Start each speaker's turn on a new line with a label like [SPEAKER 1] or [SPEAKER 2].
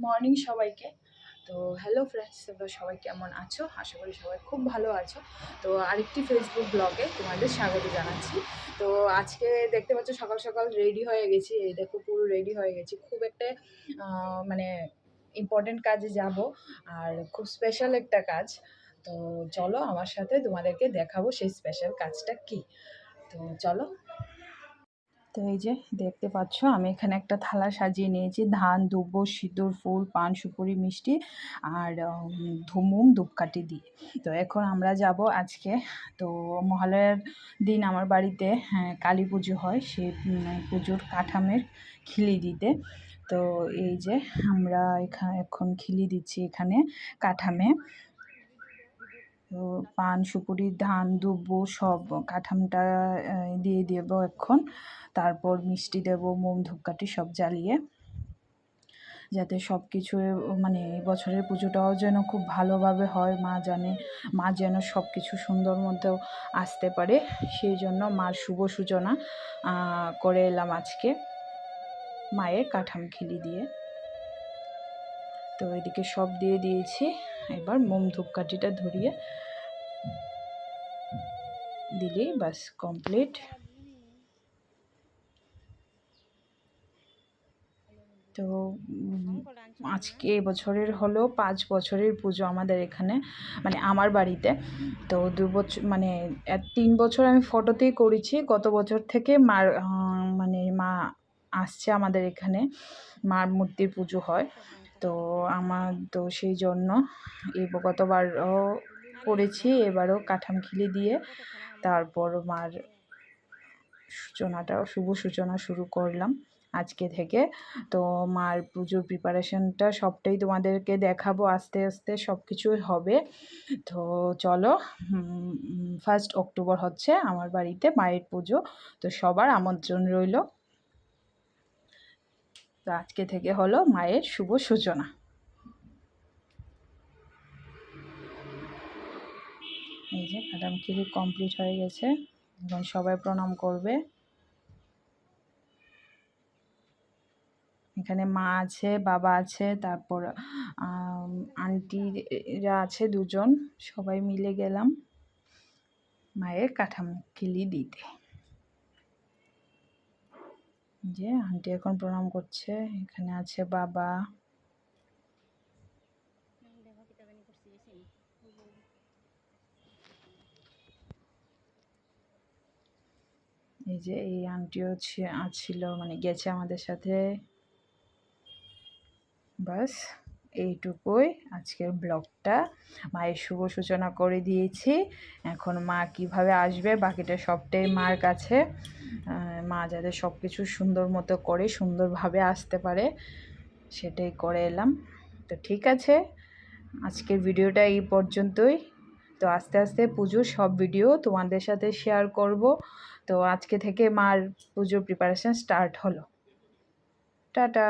[SPEAKER 1] Morning সবাইকে। তো hello friends, তোমরা সবাই কেমন আছো? আশা করি সবাই খুব ভালো আছো। তো আরেকটি ফেসবুক ব্লগে তোমাদের স্বাগত জানাচ্ছি। তো আজকে দেখতে পাচ্ছ সকাল সকাল রেডি হয়ে গেছি। এই দেখো পুরো রেডি হয়ে গেছি, খুব একটা মানে ইম্পর্টেন্ট কাজে যাব, আর খুব স্পেশাল একটা কাজ। তো চলো আমার সাথে, তোমাদেরকে দেখাবো সেই স্পেশাল কাজটা কি। তো চলো। তো এই যে দেখতে পাচ্ছ, আমি এখানে একটা থালা সাজিয়ে নিয়েছি ধান, দুব্ব, সিঁদুর, ফুল, পান, সুপুরি, মিষ্টি আর ধুমুম ধূপকাঠি দিয়ে। তো এখন আমরা যাব আজকে। তো মহালয়ার দিন আমার বাড়িতে কালী পুজো হয়, সেই পুজোর কাঠামের খিলি দিতে। তো এই যে আমরা এখন খিলি দিচ্ছি এখানে কাঠামে। তো পান, সুপুরি, ধান, দুব্বো সব কাঠামটা দিয়ে দেবো এখন। তারপর মিষ্টি দেবো, মোম, ধূপকাঠি সব জ্বালিয়ে, যাতে সব কিছু মানে এই বছরের পুজোটাও যেন খুব ভালোভাবে হয়। মা যেন সব কিছু সুন্দর মতো আসতে পারে, সেই জন্য মার শুভ সূচনা করে এলাম আজকে মায়ের কাঠাম খিলি দিয়ে। তো এদিকে সব দিয়ে দিয়েছি, এবার মোম ধূপকাঠিটা ধরিয়ে দিলেই বাস কমপ্লিট। তো আজকে এবছরের হলো 5 বছরের পুজো আমাদের এখানে, মানে আমার বাড়িতে। তো 2 বছর মানে 3 বছর আমি ফটোতেই করেছি। গত বছর থেকে মার মানে মা আসছে আমাদের এখানে, মার মূর্তির পুজো হয়। তো তো সেই জন্য গতবারও করেছি, এবারও কাঠাম খিলি দিয়ে তারপর মার শুভ সূচনা শুরু করলাম আজকে থেকে। তো মার পুজোর প্রিপারেশনটা সবটাই তোমাদেরকে দেখাবো, আস্তে আস্তে সব কিছুই হবে। তো চলো, 1 অক্টোবর হচ্ছে আমার বাড়িতে মায়ের পুজো। তো সবার আমন্ত্রণ রইল। তো আজকে থেকে হলো মায়ের শুভ সূচনা। এই যে কাঠাম খিলি কমপ্লিট হয়ে গেছে, এখন সবাই প্রণাম করবে। এখানে মা আছে, বাবা আছে, তারপর আন্টিরা আছে 2জন, সবাই মিলে গেলাম মায়ের কাঠাম খিলি দিতে। যে আন্টি এখন প্রণাম করছে, এখানে আছে বাবা। এই যে এই আন্টিও ছিল, মানে গেছে আমাদের সাথে। বাস এইটুকুই আজকের ব্লগটা। মায়ের শুভ সূচনা করে দিয়েছি, এখন মা কিভাবে আসবে বাকিটা সবটাই মার কাছে। মা যাতে সব কিছু সুন্দর মতো করে সুন্দরভাবে আসতে পারে, সেটাই করে এলাম। তো ঠিক আছে, আজকের ভিডিওটা এই পর্যন্তই। তো আস্তে আস্তে পুজোর সব ভিডিও তোমাদের সাথে শেয়ার করব। তো আজকে থেকে মার পুজোর প্রিপারেশন স্টার্ট হলো। টাটা।